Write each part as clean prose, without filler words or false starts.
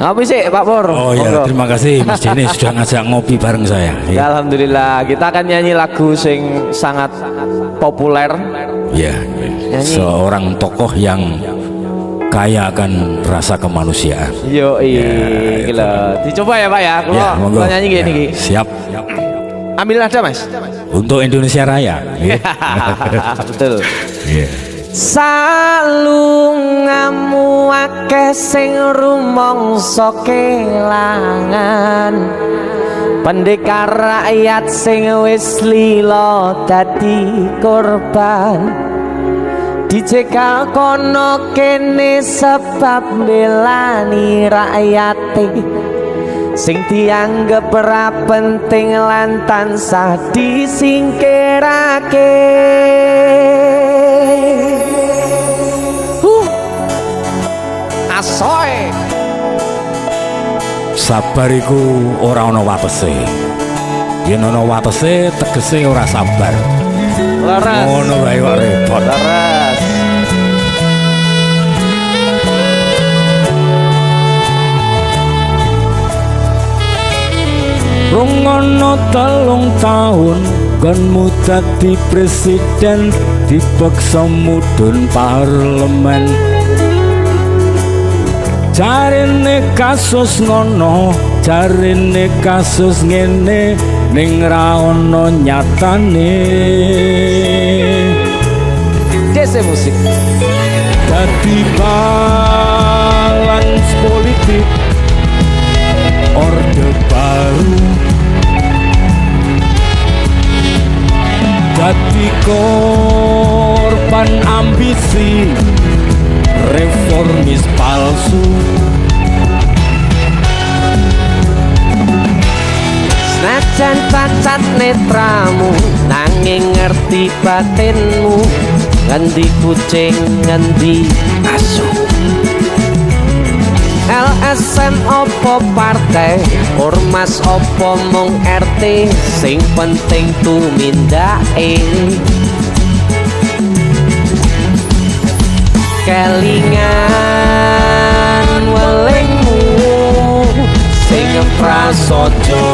Ngopi sih Pak Pur. Oh ya, terima kasih Mas Denny sudah ngajak ngopi bareng saya. Ya, alhamdulillah kita akan nyanyi lagu sing sangat populer. Ya, seorang tokoh yang kaya akan rasa kemanusiaan. Yo gila. Dicoba ya Pak ya. Kalau nyanyi gini. Siap. Ambil nada Mas. Untuk Indonesia Raya. Betul. Yeah. Salungamu akeh sing rumangsa kelangan, pendekar rakyat sing wis lila dadi korban, dicekal kono kene sebab belani rakyate sing dianggep ra penting lan tansah disingkirake. Asoy sabar iku ora ana watese. Yen ana watese tegese ora sabar. Leres. Ngono wae kok repot. Leres. Rungono 3 tahun gonmu dadi presiden, dipaksa mudhun parlemen. Jarine kasus ngono, jarine kasus ngene, ning ra ono nyatane. Dese musik Dadi balance politik orde baru, dadi korban ambisi reformis palsu. senajan pacat netramu nanging ngerti batinmu, ngendi kucing ngendi asu. LSM opo partai, ormas opo mung RT, sing penting tumindake. Kelingan welingmu sing prasaja,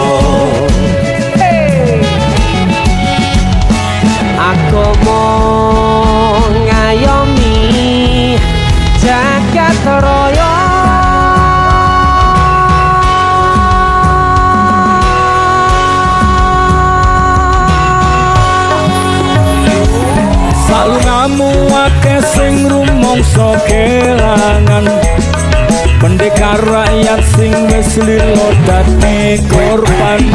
agama ngayomi jagat raya. Salungamu akeh sing rumangsa kelangan, pendekar rakyat sing wis lila dadi korban,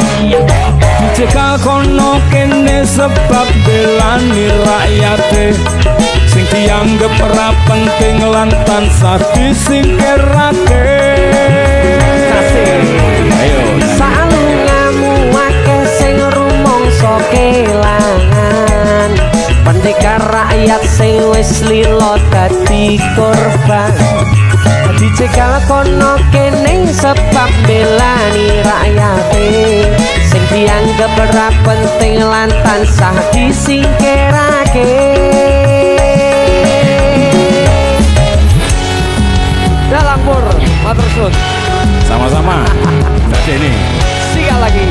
dicekal kono kene sebab belani rakyate sing dianggep ora penting lan tansah disingkirake. Ayo Salungamu akeh sing rumangsa kelangan, pendekar rakyat sing wis lila dadi korban, dicekal kono kene sebab belani rakyate sing dianggep ora penting lan tansah disingkirake. Dalam pur matur suwun. sama-sama. Mbak Denny. Sikat lagi.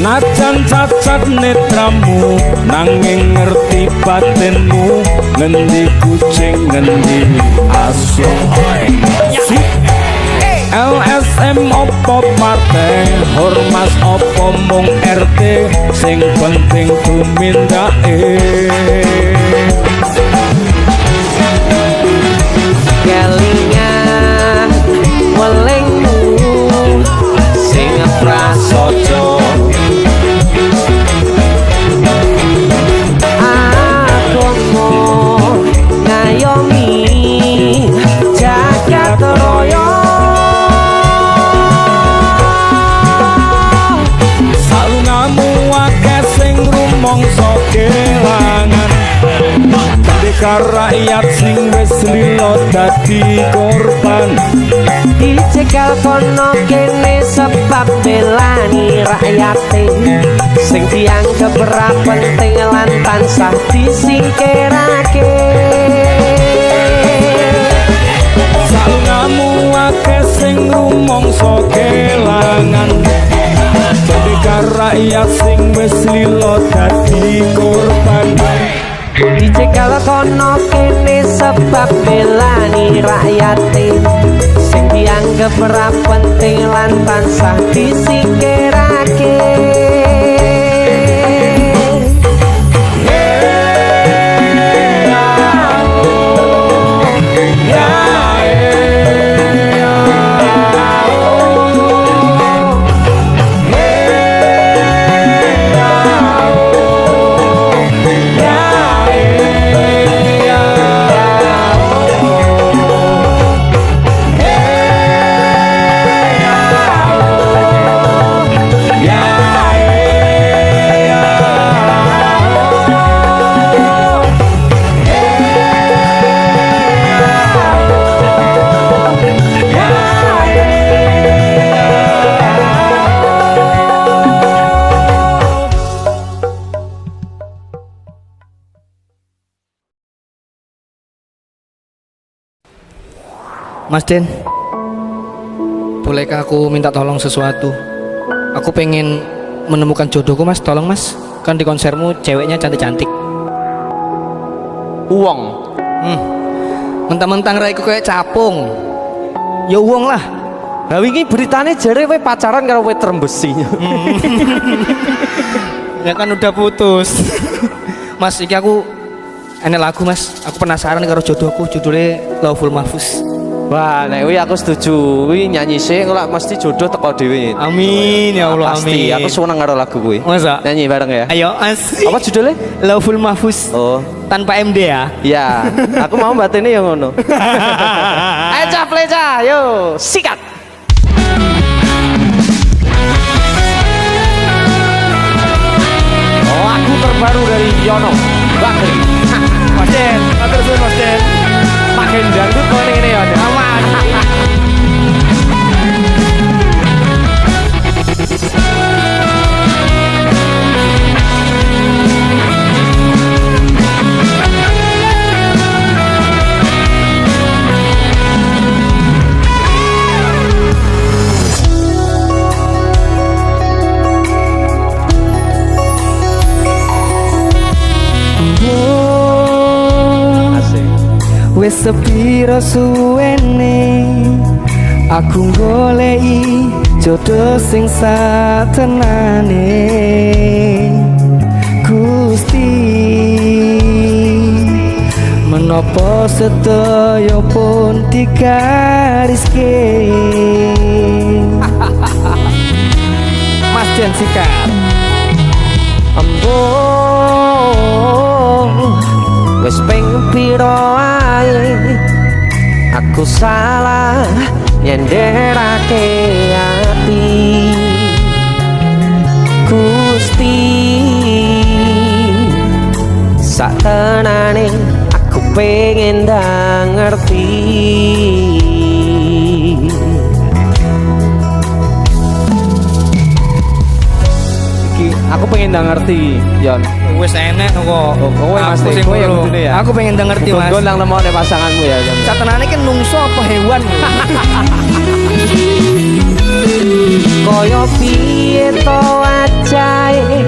Najan cacat netramu nanging ngerti batinmu, ngendi kucing ngendi asu. LSM opo partai, ormas opo mung RT, sing penting tumindake. Kelingan welingmu sing prasaja, agama ngayomi jagat raya. Salungamu Pendekar rakyat sing wis lilo dadi korban. Dicegal kono kene sebab belani rakyate sing dianggep ora penting lan tansah disingkirake. Salungamu akeh sing rumangsa kelangan. Pendekar rakyat sing wis lilo dadi korban. Dicegal kono kene sebab belani rakyate sing dianggep ora penting lan tansah disingkirake. Mas Den, bolehkah aku minta tolong sesuatu? Aku pengen menemukan jodohku mas, tolong mas. Kan di konsermu ceweknya cantik-cantik. Uang. Mentang-mentang raiku kayak capung. Ya uang lah. Lah wingi beritane jare kowe pacaran karo kowe trembesi. Ya kan udah putus. Mas, iki aku enek lagu mas. Aku penasaran karo jodohku, judulnya Lauful Mahfuz. Wah, nek kuwi aku setuju. Kuwi nyanyi sik kok mesti jodoh teko dhewe. Amin ya Allah, Pasti, amin. aku seneng karo lagu kuwi. Masa? Nyanyi bareng ya. Ayo mas. Apa judulnya? Lauful Mahfuz. Oh, Tanpa MD ya. iya. Aku mau batene yang ngono. Ayo caple cah, yo, sikat. Oh, aku terbaru dari Yono. Bakri. Mas Den, matur suwun Mas Den. Pak Gendang itu kok ngene ya. Aman. Asik. Wis sepiro suwene aku goleki jodoh sing satenane Gusti, menapa sedaya pun digariske. Mas Den sikat. Embung wis ping pira ae aku salah nyenderake ati Gusti satenane aku pengen ndang ngerti. Aku pengen nggak ngerti, Yon. Wes enek kok. Oh, kowe Mas Aku Den, sing kowe yang ngono. ngene ya? Aku pengen denger ngerti Mas. Gon nang nemone pasanganmu ya, Yon. Catenane kan nungso apa hewan? Kaya piye to wajahe,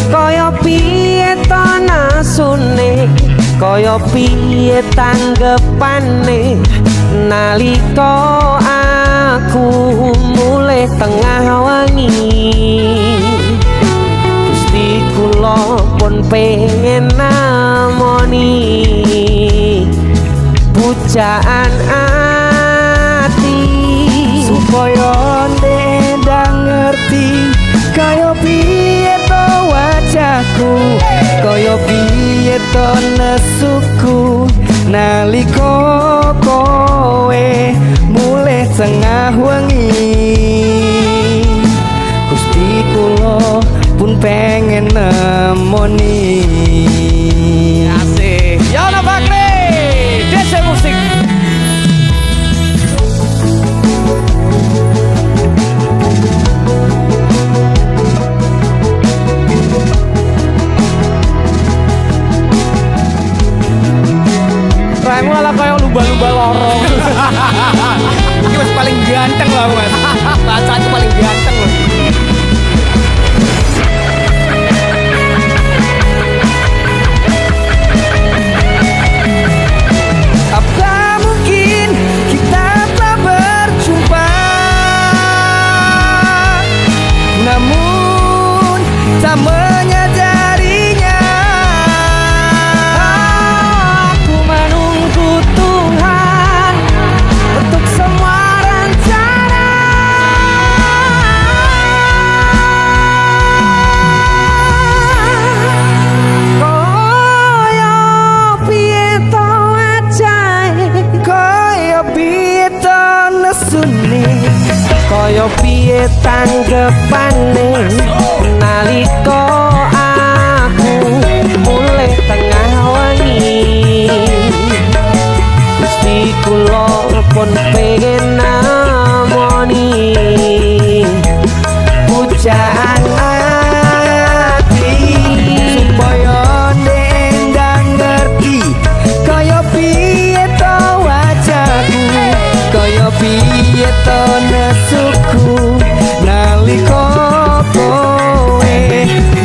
kaya piye to nasune, kaya piye tanggepane nalika aku mulai tengah wengi. Gusti kula pun pengen namoni pujaan ati Supaya ndang ngerti kaya piye to wajahku, kaya piye to nesuku nalika kowe mulih tengah wengi. Gusti kula pun pengen nemoni. Asik. Yono Bakri. Bacaanku paling ganteng loh. Apa mungkin kita tak berjumpa, namun tak menyadarinya. Aku menunggu Tuhan untuk semua rencana. Koyo piye to ajae, Kaya piye to nesune, koyo piye tanggepane nalika aku mulai tengah wengi. Gusti kula pun pengen namoni pujaan ati supaya ndang ngerti kaya piye to wajahku, kaya piye to nesuku nalika kowe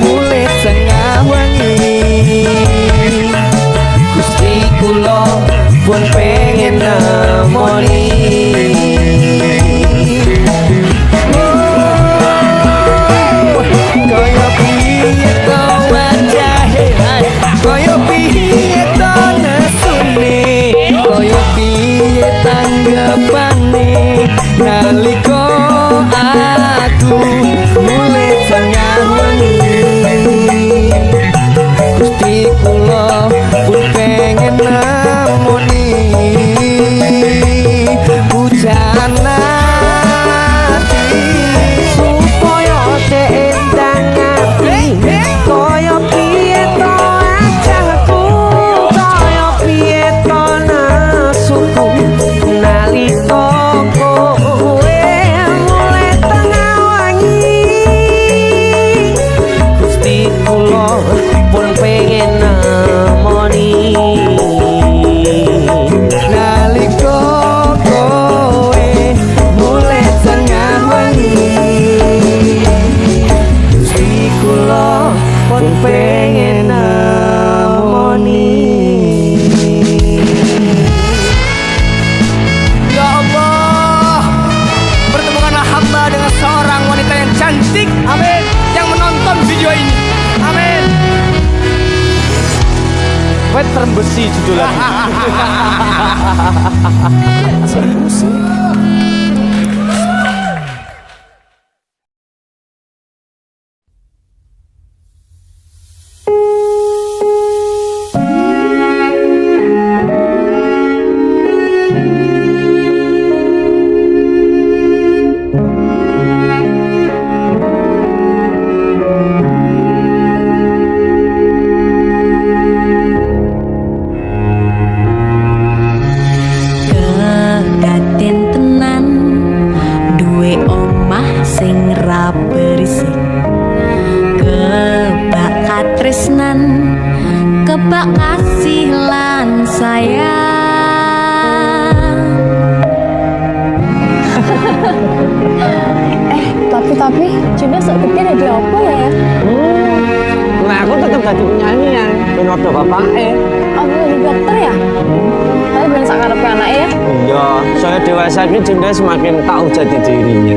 mulai tengah wengi. Gusti kula pun pengen nemoni. Kaya piye to wajahe, kaya piye to nesune, kaya piye tanggepane nalika aku mulai tengah wengi. Gusti kula pun pengen nemoni pujaan ati supaya endang ati. Koyo piye to wajahku, koyo piye to nasuku nalika kowe mulai tengah wengi. Gusti kula pun pengen nemoni nalika kowe mulai tengah wengi. Gusti kula pun pengen nemoni. Ya Allah, pertemukanlah hamba dengan seorang wanita yang cantik, amin, yang menonton video ini, amin. Wet Trembesi judulnya. Kedaten tenan duwe omah sing ra berisik, kebak katresnan, kebak kasih lan sayang. Tapi Junda sepikir ada apa ya? Nah aku tetep dadi penyanyi yang ben odo bapake. Aku jadi dokter ya? Tapi belum sakarepe anaknya ya? Iya, soalnya dewasa ini Junda semakin tahu jati dirinya.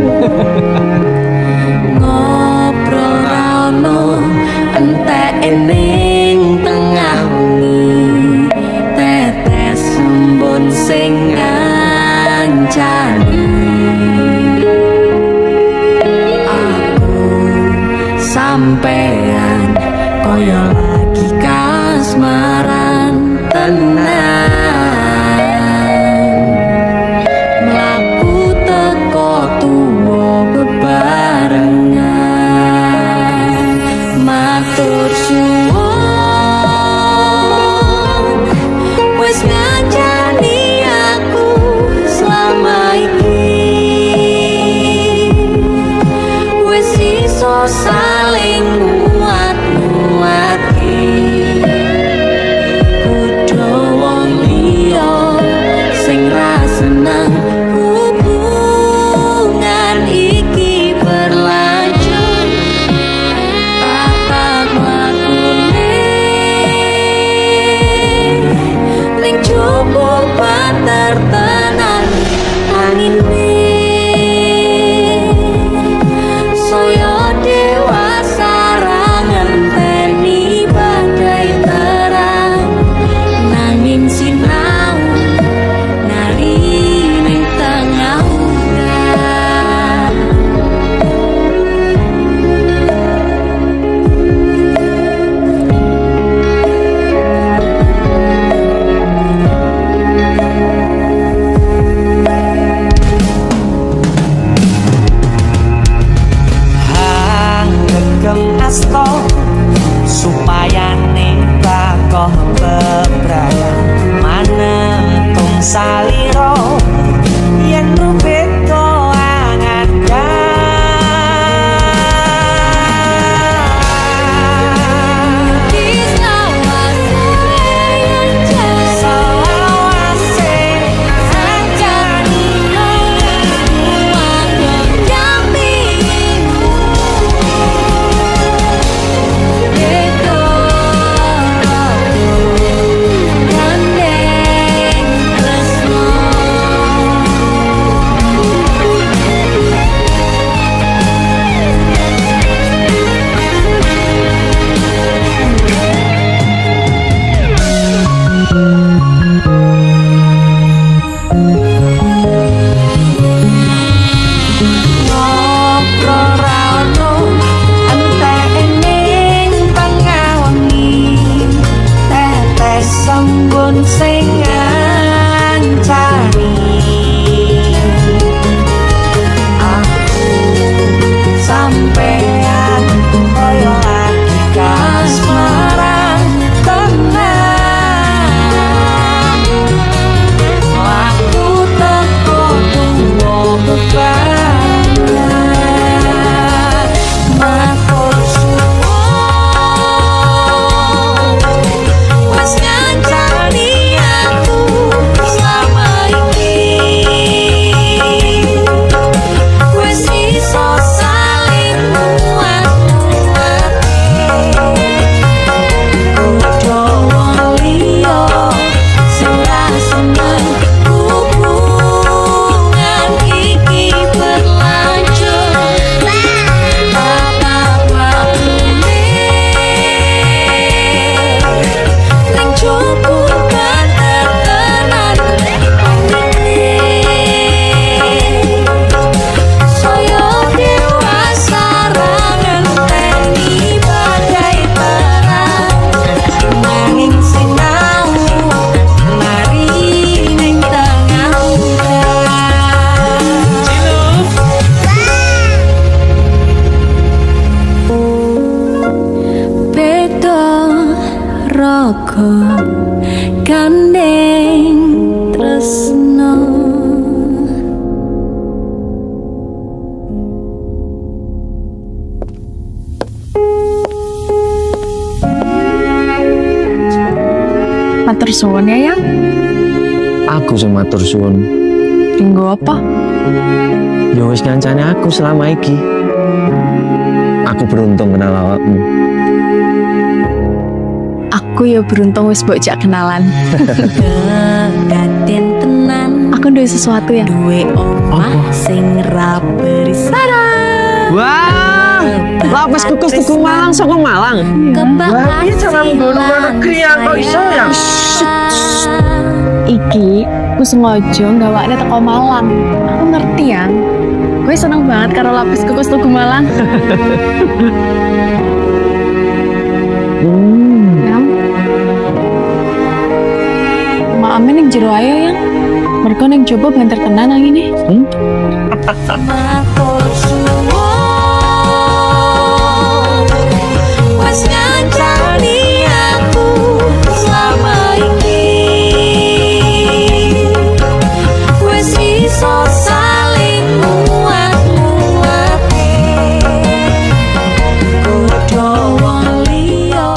Ngobrol ra ono entek ning tengah wengi, tetes embun sing ngancani. Aku sampean koyo lagi kasmaran tenan, mlaku teko tuwa bebarengan, matur suwun wis ngancani aku selama iki, wis iso saling nguat-nguatke. Kudu wong liya sing ra seneng hubungan Muga gandeng tresno. Matur suwun ya, Yang. Aku sing matur suwun. Dinggo apa? Ya wis ngancane aku selama iki. Aku beruntung kenal awakmu. Aku ya beruntung wis mbok jak kenalan. Kekaten tenan Aku duwe sesuatu ya. duwe omah sing ra berisara. Wah, lapis kukus Tugu Malang saka Malang. Wah, iya jangan nggono negeri ya, kok iso ya? Iki aku sengaja gawakne teko Malang. Aku ngerti ya. Gue seneng banget karo lapis kukus Tugu Malang. Yang Maame ning jero ayo Yang. Mergo ning coba banter tenan nang ini. Matur suwun wis ngancani aku selama iki. Wis iso saling muat-muate kudu wong liya.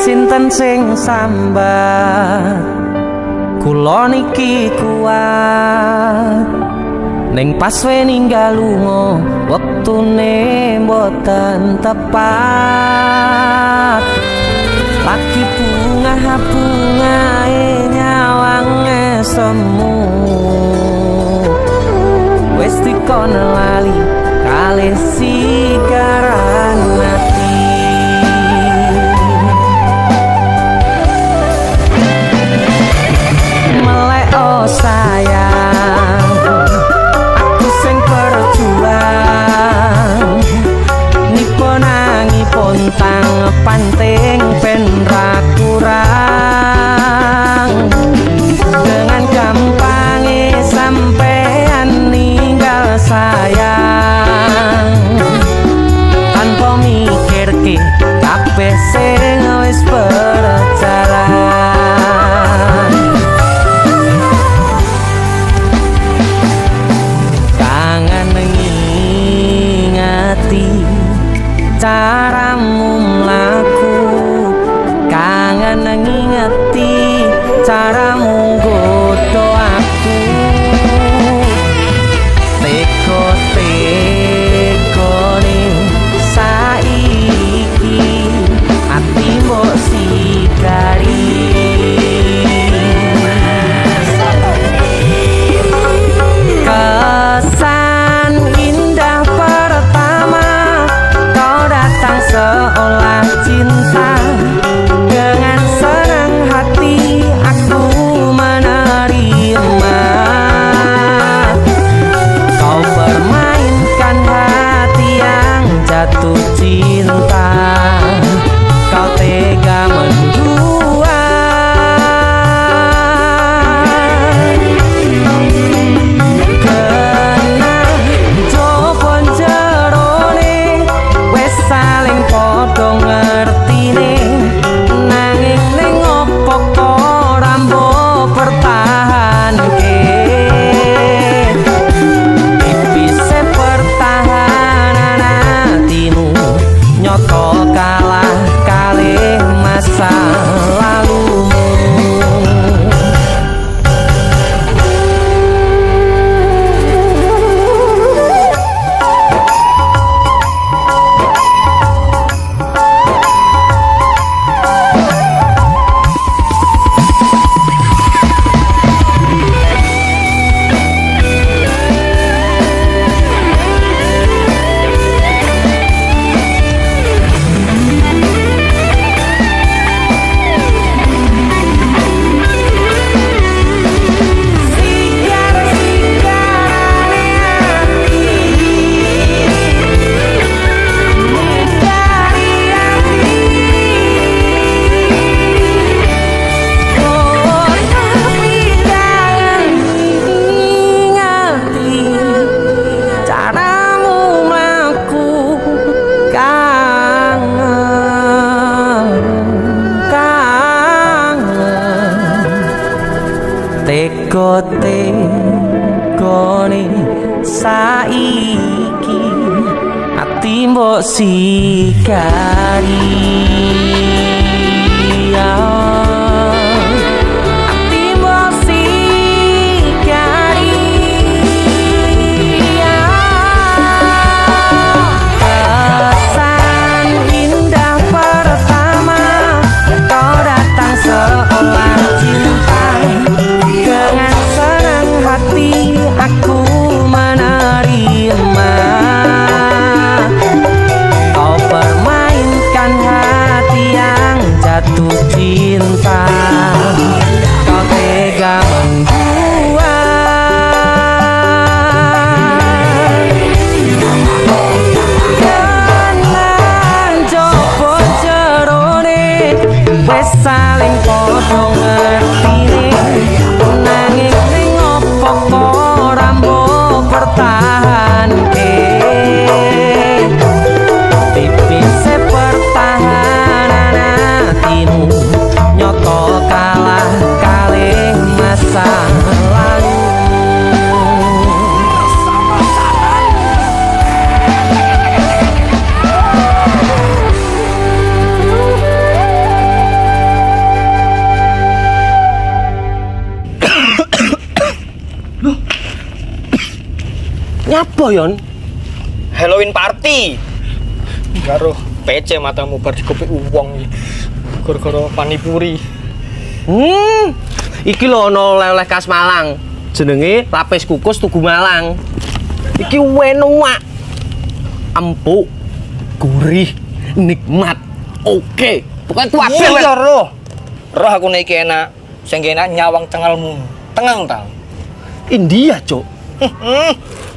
Sinten sing sambat kula niki kuat ning pas we ninggal lunga wektune mboten tepat. Laki bungae nyawang semu wis dikon lali kalih sigaran ati. Oh sayang, aku sing berjuang nipun angipun tang panting ben ra kurang. Dengan gampangnya sampean ninggal sayang tanpa mikirke kabeh sing wis berjalan. Caramu mlaku kangen ngingeti caramu godho aku teko-tekone saiki ati mbok sigari. Kesan indah pertama kau datang seolah cinta. Dengan senang hati aku menerima. Kau permainkan hati yang jatuh cinta. Kau tega mendua. Kena jopon jerone wes saling podo ngertine. Nanging ning opo kok rambo pertahanke. Tipise pertahanan hatimu nyoto kalah kalih masa lalumu. kote kone saiki ati mbok sikari ati mbok sikari kesan indah pertama kau datang seolah cinta dengan senang hati aku menerima kau permainkan hati yang jatuh cinta kau tega membuat dengan jopo jerone wes saling podo ngertine nanging ning opo ora mbok pertahanke tipis pertahanan hatimu nyoto kalah kalih masa lalu Nyapa yon? Halloween party. Karo PC matamu bar dikopi uwong iki. Gara-gara panipuri. Iki lho ono oleh-oleh khas Malang. Jenenge lapis kukus Tugu Malang. Iki enak. Empuk, gurih, nikmat. Oke. Pokoknya kuwabe Iya roh. Roh aku nek iki enak. Sing enak nyawang cengalmu. Tengang ta. India, Cuk.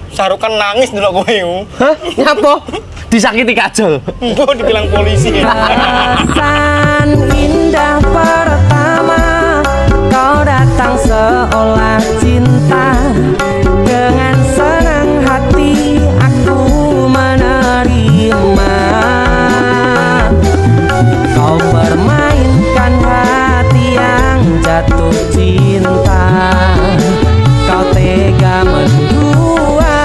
Sarukan nangis delok kowe. Hah? Nyapa? Disakiti kajol. Mbok dibilang polisi. Perasaan indah pertama kau datang seolah cinta dengan senang hati aku menerima kau permainkan hati yang jatuh cinta kau tega mendua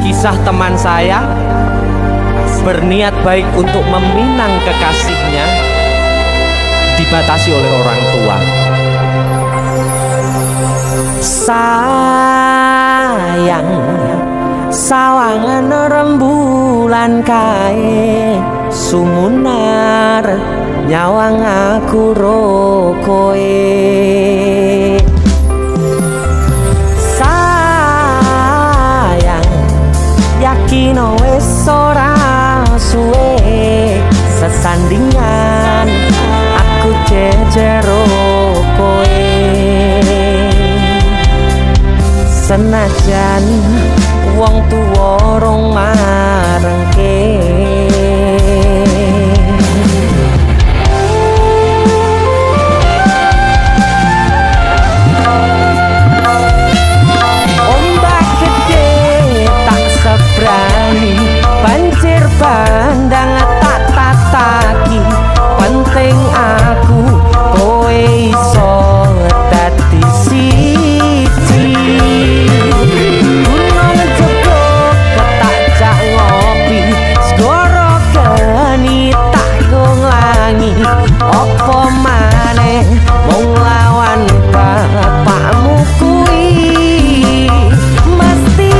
kisah teman saya berniat baik untuk meminang kekasihnya dibatasi oleh orang tua. Sayang sawangan rembulan kae sumunar nyawang aku rokoe yakin wes ora suwe sesandingan aku jejero kowe senajan wong tuwa rong marengke banjir bandang tak tataki penting aku kowe iso dadi siji gunung joko ketak jak ngopi segoro geni tak nglangi opo maneh wong lawan bapakmu kuwi mesti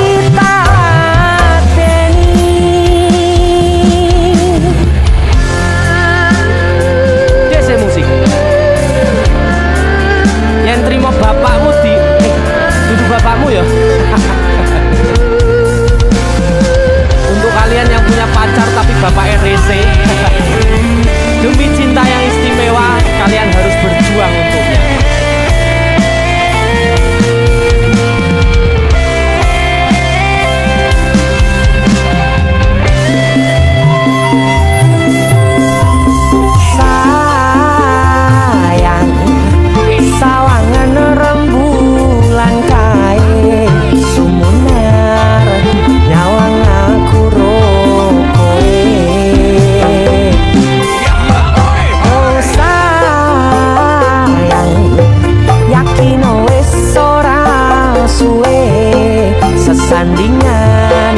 kelingan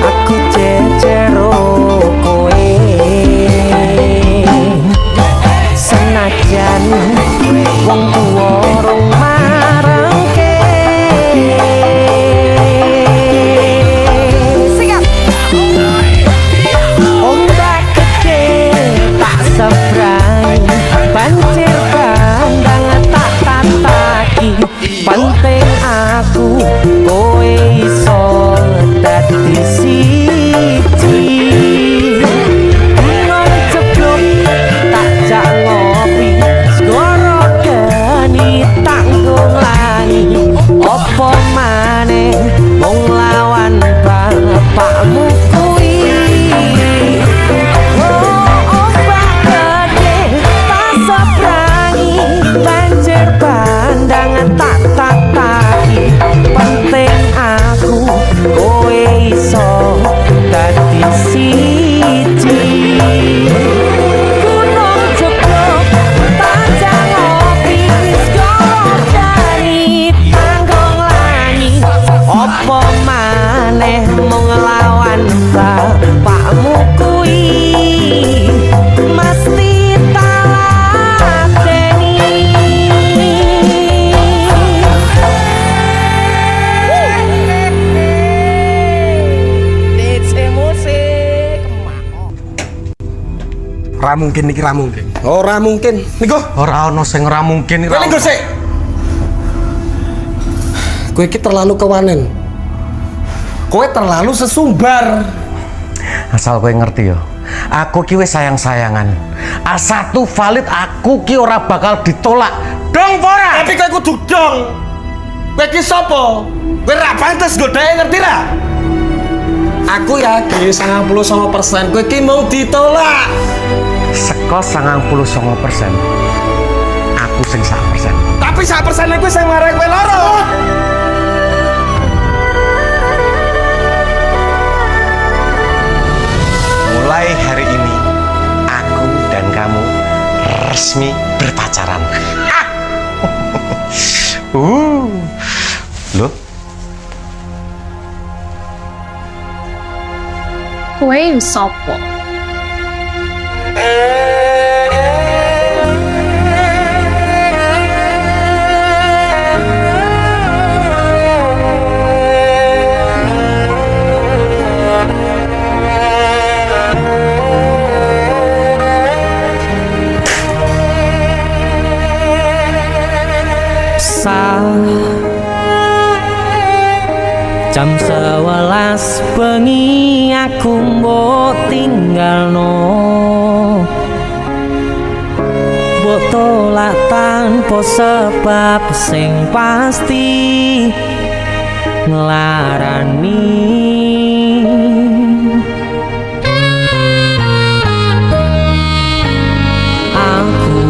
aku jejero kowe senajan wong tuwa rong marengke sikat ombak gede tak seberang banjir bandang tak tataki penting aku kowe iso dadi siji nang ceblok tak jak ngopi segoro geni tanggung langi opo maneh wong lawan bapakmu kuwi ombak gede tak seberangi banjir bandang tak tataki penting aku kowe iso dadi siji gunung jeblok tanjang ngopi segoro dari tanggung langi opo maneh mung ngelawan bapakmu kuwi mesti talateni Ra mungkin iki ra mungkin. Ora mungkin. Niku ora ono sing ora mungkin kowe niku sik. Kowe iki terlalu kewanen. Kowe terlalu sesumbar. asal kowe ngerti yo aku ki wis sayang-sayangan A1 valid aku ki ora bakal ditolak dong ora Tapi kowe kudu dong. Kowe iki sapa? Kowe ra pantes godhae ngerti ra? Aku yakin 99% kowe iki mau ditolak. seko 99% aku sing 1%. Tapi 1% kowe sing marek kowe loro. Mulai hari ini aku dan kamu resmi berpacaran. Loh, Kowe sopo? jam 11 bengi aku mbok tinggalno mbok tolak tanpa sebab sing pasti nglarani aku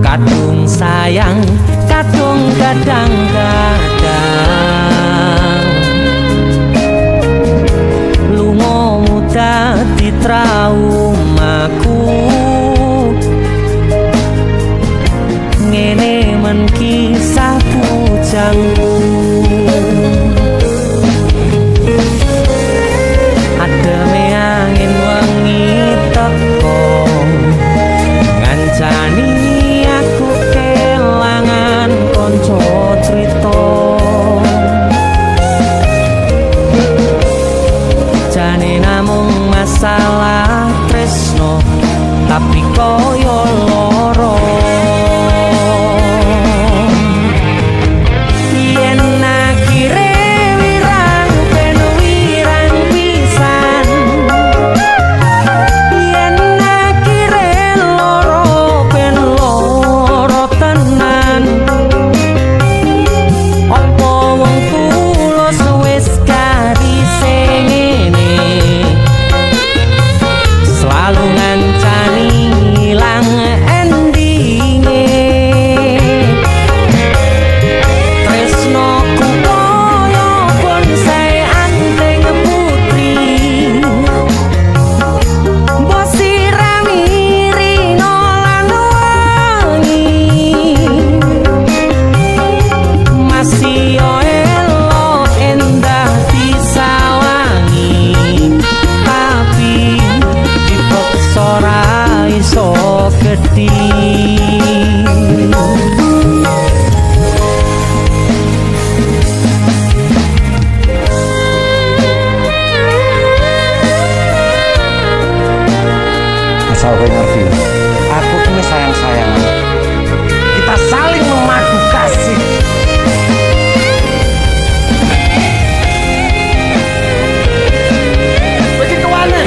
kadung sayang kadung kadang-kadang lungamu dadi traumaku ngene men kisah bujangku ademe angin wengi teko ngancani aku kelangan asal kowe ngerti. Aku kini sayang-sayangan. Kita saling memadu kasih. Begitu aneh.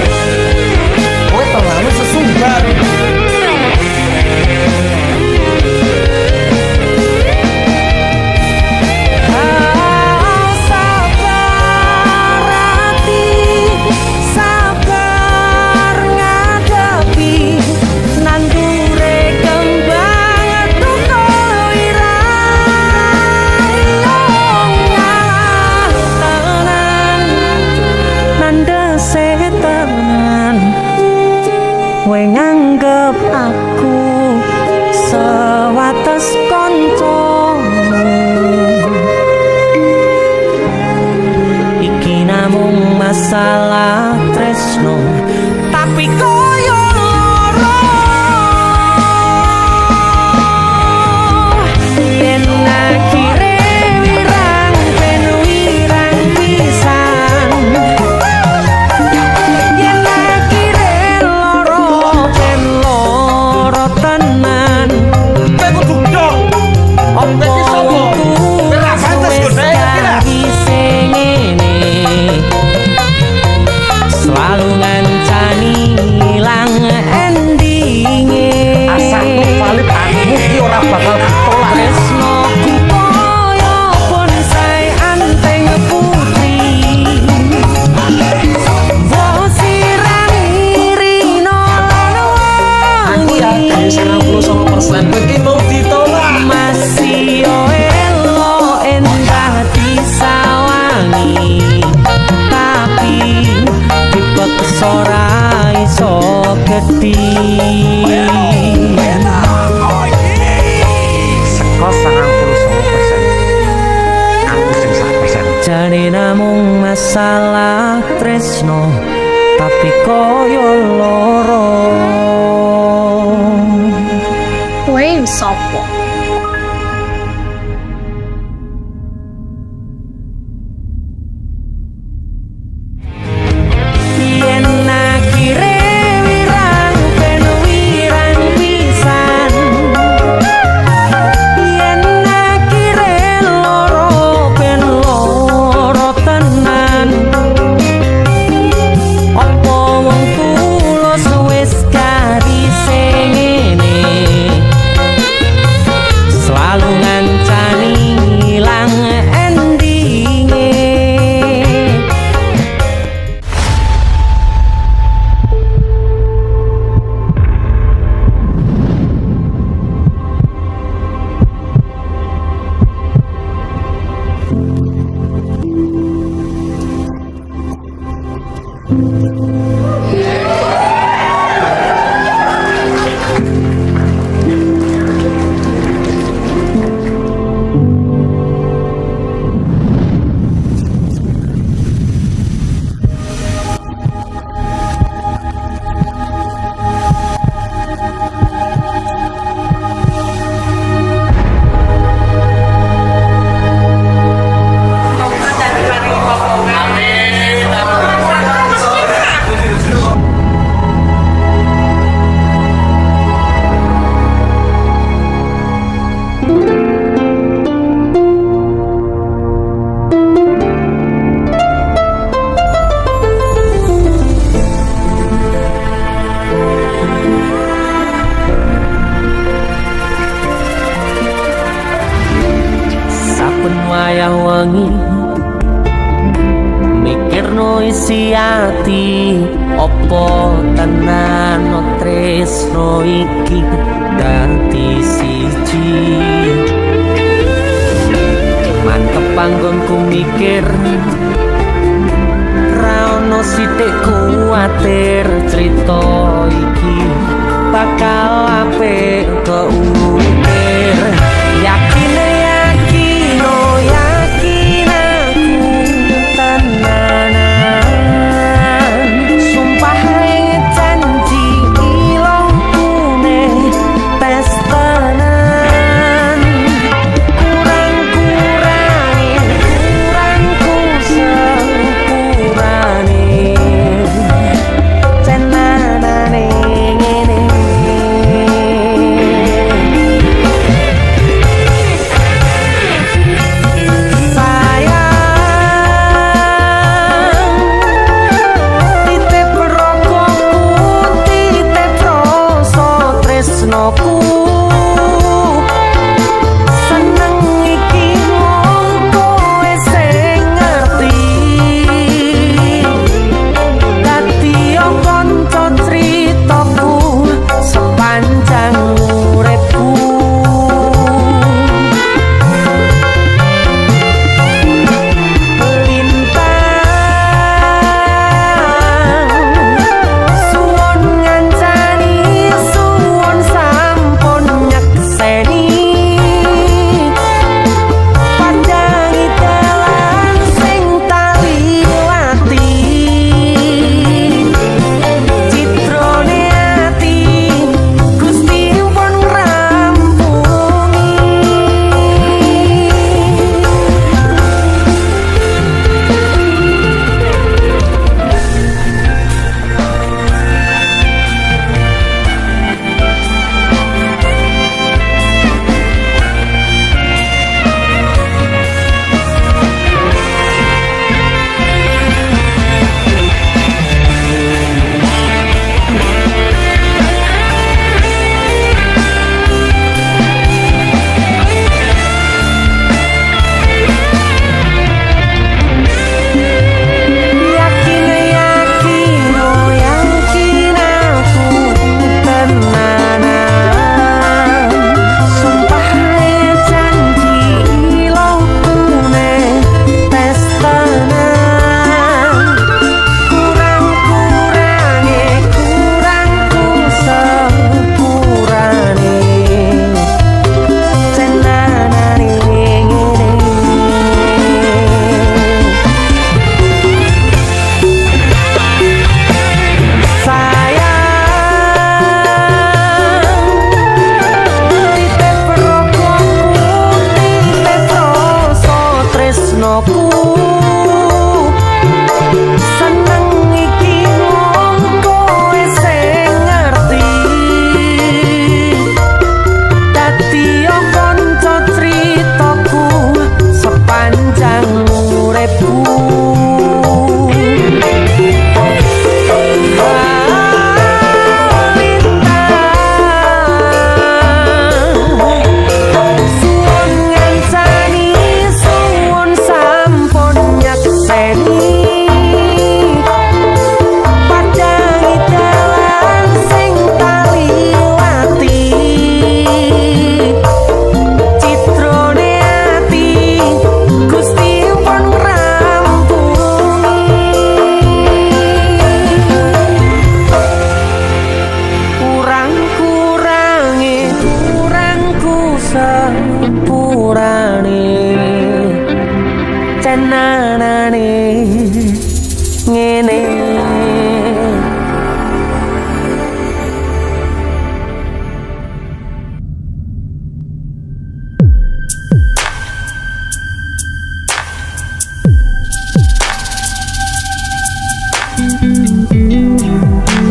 Kowe terlalu sesumbar. Nganggep aku sewates koncomu, iki namung masalah tresno tapi koyo loro. Yen akhire wirang ben wirang pisan, yen akhire loro ben loro tenan. Kowe kudu dong. Kowe iki sapa? Kowe ra pantes godhenge kira. Selalu ngancani ilang endinge. Asal valid aku ki ora bakal ditolak. Tresnoku koyo bonsai anteng putri. Wosirang irino Aku yakin 99% kowe iki mau ditolak. masih elo endah disawangi, tapi dipeksa ora iso gedhi. Seko 99%. Aku sing 100%. Jane namung masalah tresno tapi koyo loro. Kowe sopo? Yen akhire wirang ben wirang pisan, yen akhire loro ben loro tenan. Apa wong tulus wis karise ngene, selalu ngancani ilang endinge. Saben wayah wengi mikirno isi ati, opo tenan tresno iki dadi siji. Mantep panggonku mikir, ra ono sithik kuwatir crita iki bakal apik keukir. Yakin yakin oh yakin aku tenanan, sumpah ing janji ilongkune tes tenan. Kurangku sepurane cenanane ngene.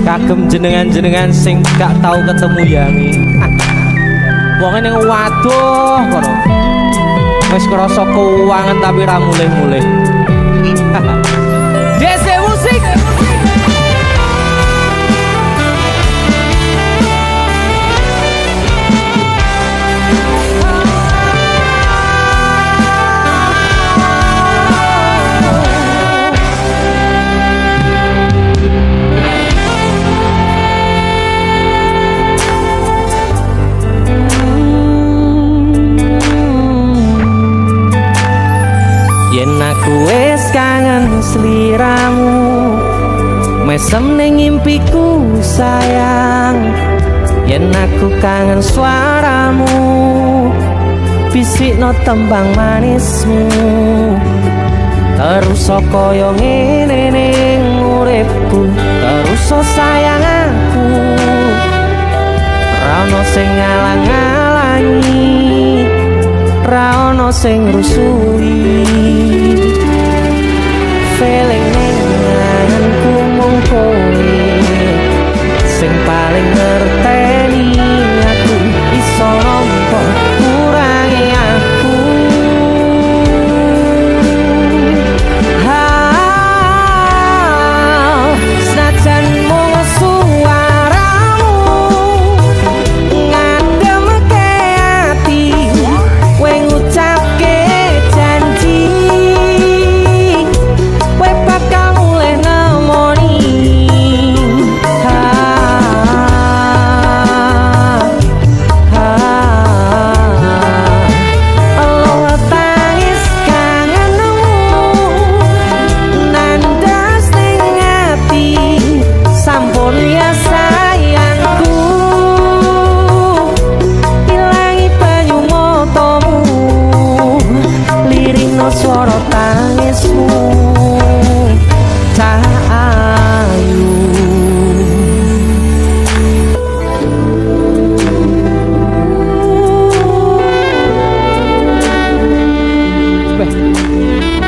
kagem jenengan-jenengan sing gak tau ketemu yangi. Wonge ning waduh kono. Wis krasa keuangan tapi ra mulih-mulih. Dese musik. Yen aku wis kangen sliramu, mesem ning impiku sayang. Yen aku kangen suaramu, bisikno tembang manismu. Terus kaya ngene ning uripku, terus sayang aku. Ra ono sing ngalang-alangi, ra ono sing rusui. Feeling nenganku mung kowe sing paling ngerteni aku. Iso nampa kurangi aku. Senajan mung suaramu ngademke ati, kowe ngucapke janji kowe bakal mulih nemoni. Allah tangis kangenmu nandas ning ati, sampun ya sayangku. Ilangi banyu matamu, lirino swara tangismu. Cah ayu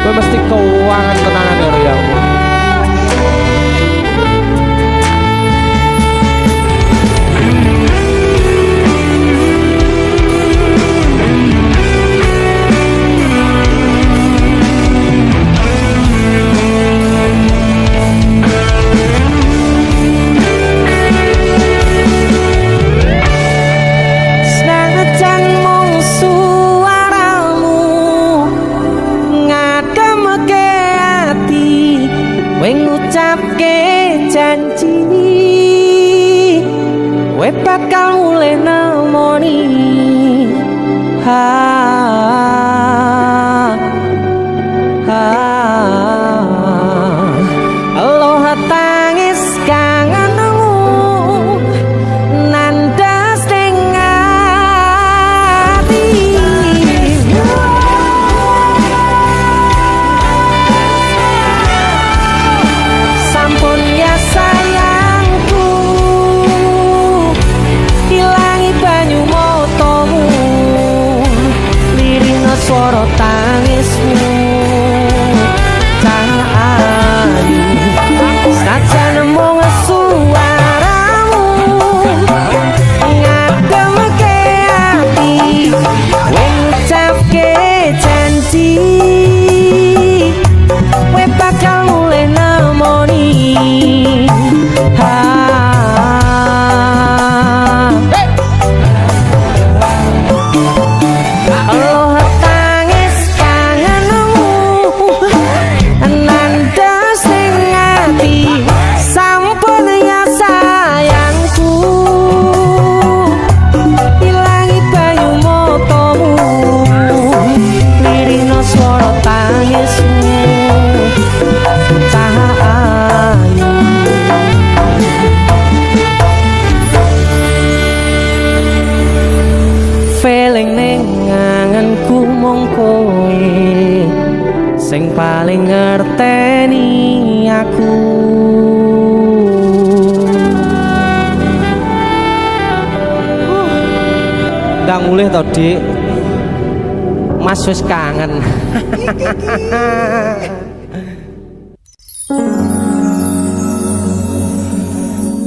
gue mesti keuangan tenanan ya Riau. Senajan mung suaramu ngademke ati, kowe ngucapke janji kowe bakal mulih nemoni. Allah tangis kangenmu nandas ning ati. Sampun ya sayangku, ilangi banyu matamu, lirino swara tangismu. Cah ayu senajan mung suaramu ngademke ati, kowe ngucapke janji kowe bakal mulih nemoni. Allah tangis kangenmu nandas ning ati, sampun ya sayangku. Ilangi banyu matamu, lirino swara tangismu. Cah ayu feeling ning ngangenku mung kowe sing paling ngerteni aku. Ndang mulih to, Dik. Mas wis kangen.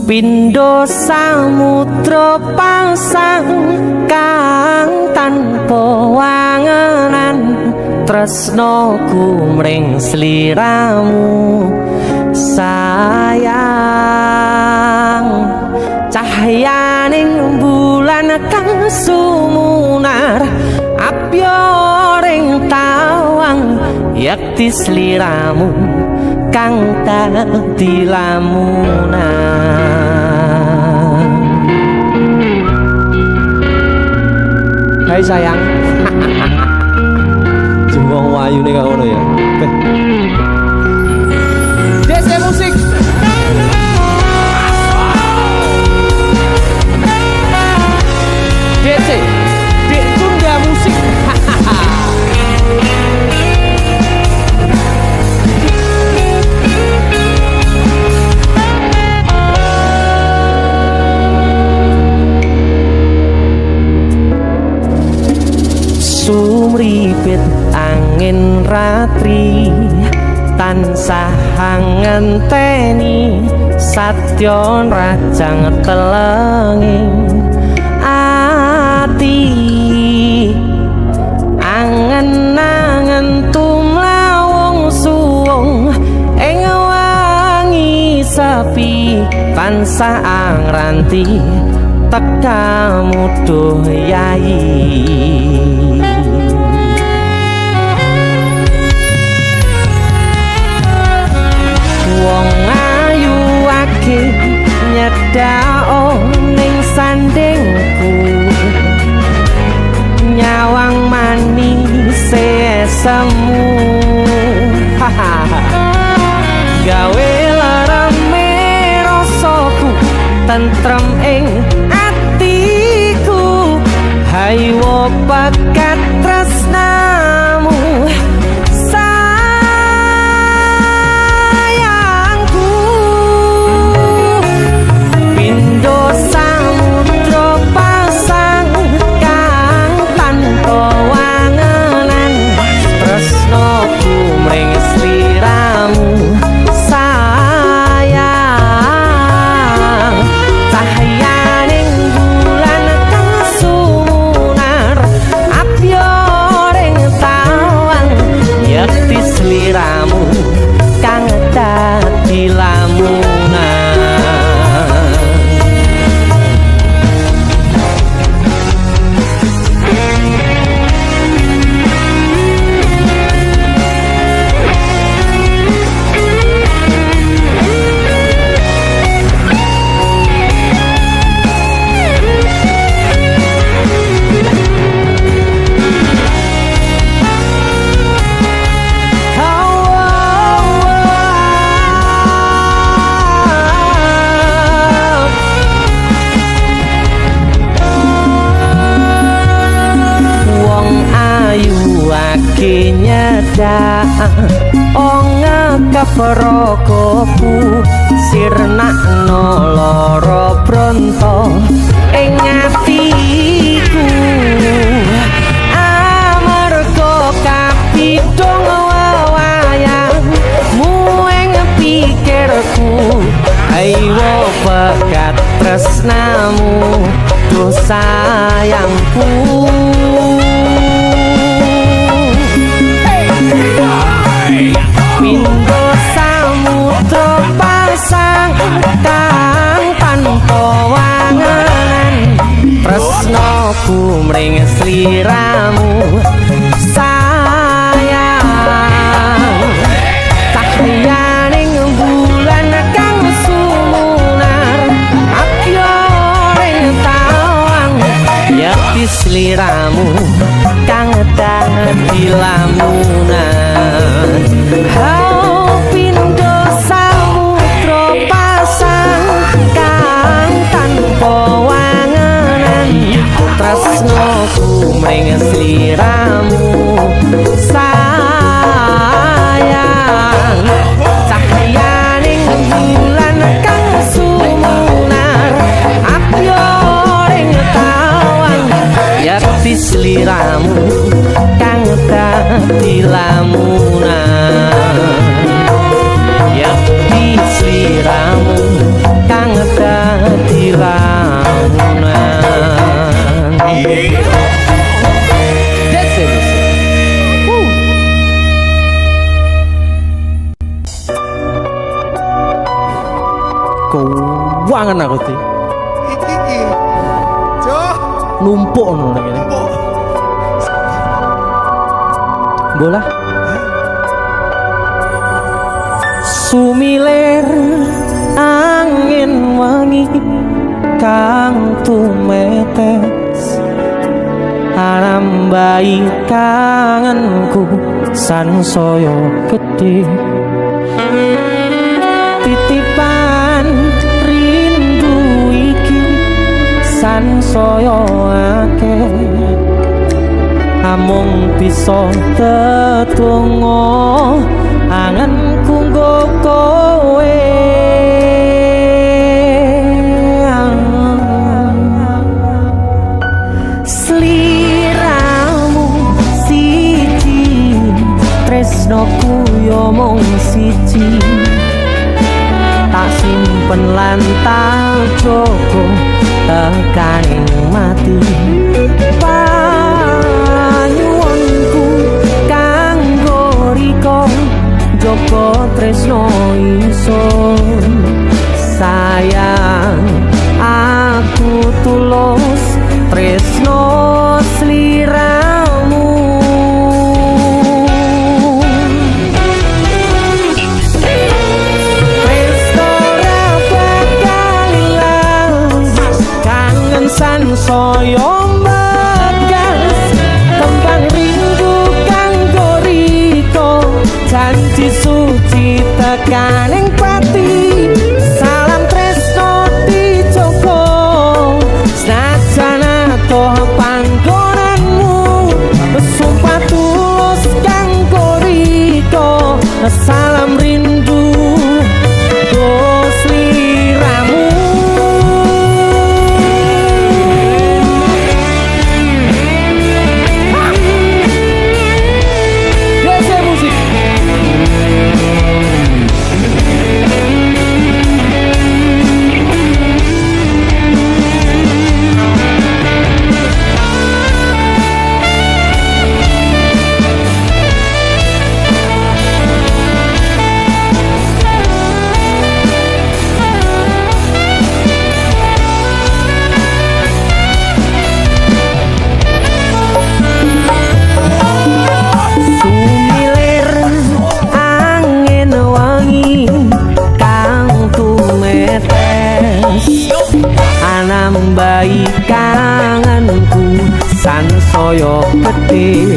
Pindho samudra pasang kang tanpa wangenan tresnaku mring sliramu sayang cahyaning bulan kang sumunar apyoring tawang yakti sliramu kang dadi lamunan. Hai sayang. Jembong wayu nih kak ngono ya. DC musik. DC. Dek Tunda musik. Sumripit angin ratri tansah ngenteni satya rajang telenging ati angen-angen tumlawung suwung ing wangi sepi tansah angranti tekamu duh yayi. Wong ayu ake nyedao ning sandingku nyawang manis semu gawe larame rasaku tentrem ing atiku haywo bakat tresnamu Perokopku sirnakno lara bronto ing atiku amarga kapidhong wayangmu ing pikirku ayo bakat tresnamu duh sayangku. Pindho samudra pasang kang tanpa wangenan tresnaku mring sliramu sayang cahyaning bulan kang sumunar apyoring tawang yakti sliramu kang dadi lamunan. Pindho samudra pasang kang tanpa wangenan tresnaku mring sliramu sayang cahyaning bulan kang sumunar apyoring tawang yakti sliramu kang dadi lamunan yakti sliramu kang keuangan aku sih. Iki. Cuk. Numpuk ngono ngene. Bola. Sumilir angin wangi kang tumetes arambai kangenku sansaya gedhe titipan rindu iki sansaya akeh amung bisa tetunggo anganku nggo kowe sliramu siji tresnoku yo mung siji tak simpen lan tak jogo tekaning mati panyuwunku kanggo riko joko tresno ingsun sayang aku tulus tresno sliramu tresno ra bakal ilang kangen sansaya megas tembang rindu kanggo riko janji suci tekaning pati salam tresno dijogo senajan atoh panggonanmu sumpah tulus kanggo riko salam rindu go sliramu. Sumilir angin wangi kang tumetes anambai kangenku sansaya gedhe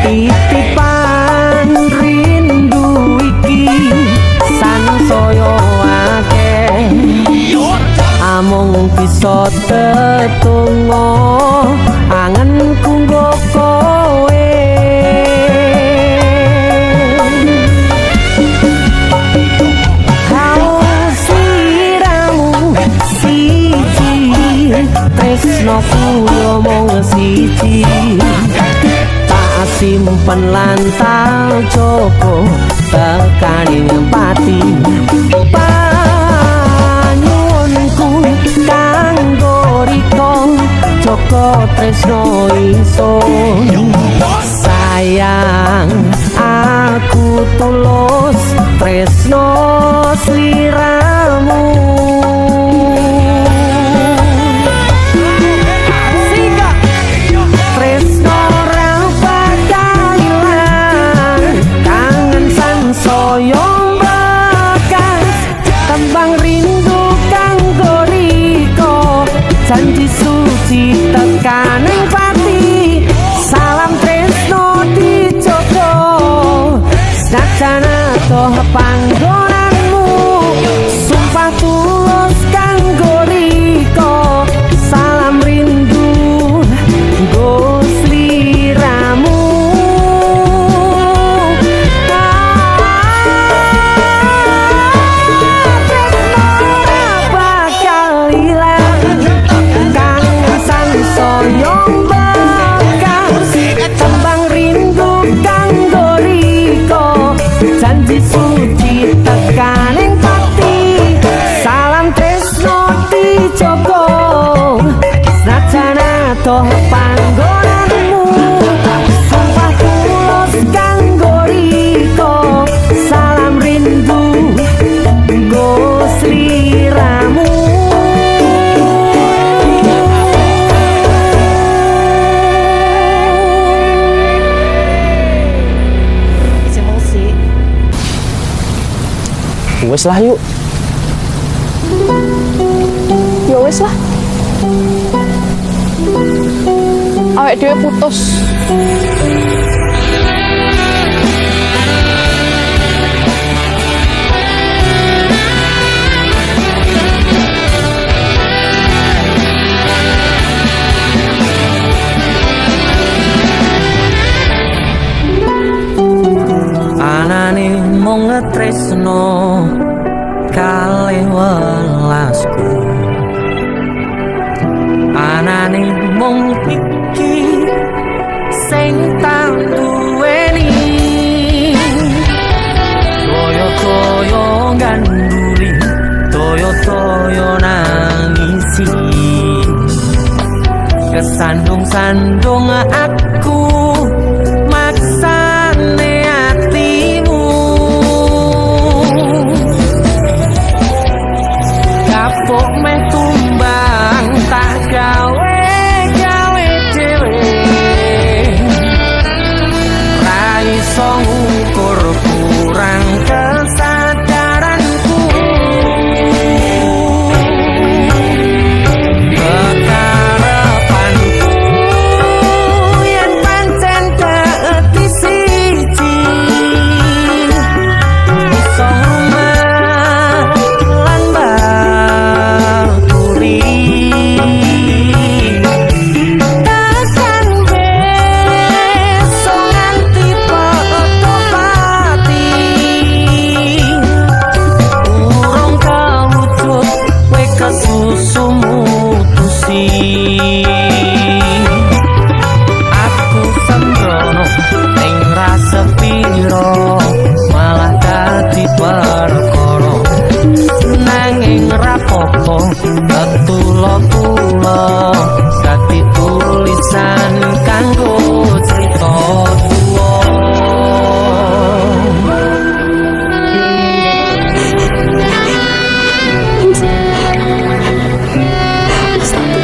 titipan rindu iki sansaya akeh amung bisa tetunggo angenku nggo kowe sliramu siji tresnoku yo mung siji tak simpen lan tak jogo tekaning pati panyuwunku kanggo riko joko tresno ingsun sayang aku tulus tresno sliramu tresno ra bakal ilang kangen sansaya bekas tembang rindu kanggo riko janji suci tekaning pati salam tresno dijogo senajan atoh panggonanmu sumpah tulus kanggo riko salam rindu nggo sliramu tresno ra bakal ilang kangen sansaya bekas tembang rindu kanggo riko janji suci tekaning pati salam Wes lah yuk. Ya wis lah. Awake dhewe putus. Anane mung ngetresno kalih welasku. Anane mung iki sing tak duweni. Toyo-toyo ganduli, toyo-toyo nangisi. Kesandung-sandung aku maksane hatimu. Kapok meh tumbang tak gawe dhewe. Ra iso ngukur kurang kesadaranku. Kekarepanku yen pancen dadi siji, iso rumah lan baturi. Takkan besok nganti poto pati, urung kawujud kowe kesusu mutusi. Aku sembrono ning rasa piro, malah dadi perkara. Nanging rapopo ketulo-tulo dadi tulisan kanggo cerita tuwa.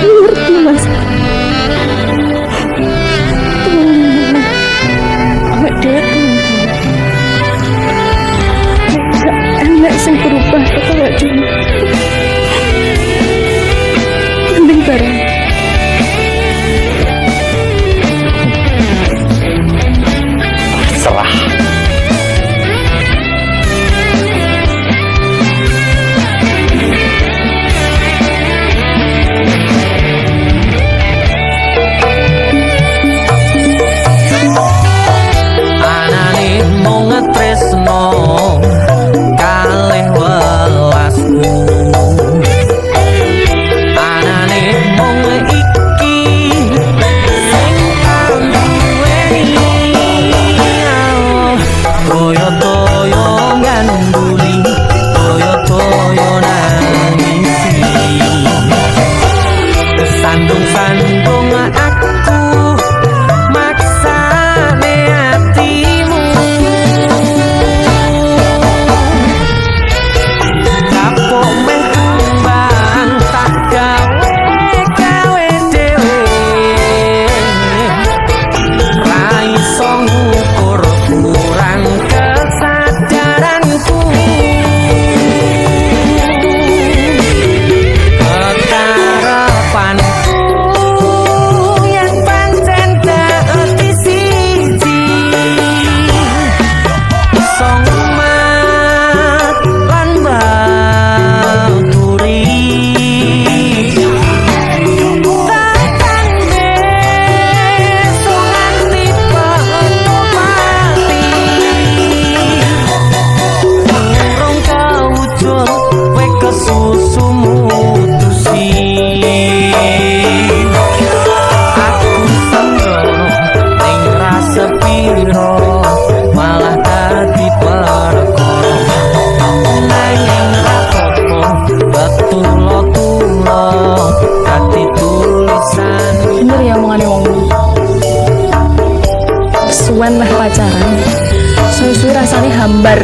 Ngerti mas. Awake dhewe gak enak sing berubah kok awake dhewe. Mending bareng. Serah. Anane mung ngetresno kalih welasku. Anane mung iki sing tak duweni. Toyo-toyo ganduli, toyo-toyo nangisi. Kesandung-sandung aku maksane hatimu. Kapok meh tumbang tak gawe dhewe. Ra iso ngukur kurang kesadaranku. Kekarepanku yen pancen dadi siji, iso ngumat lan baturi. Takkan besok nganti poto pati, urung kawujud kowe kesusu mutusi. Aku sembrono ning rasa piro, malah dadi perkara. Nanging rapopo betulo-tulo dadi tulisan. Bener ya omongane wong. Suwen meh pacaran. Suwe-suwe rasane hambar.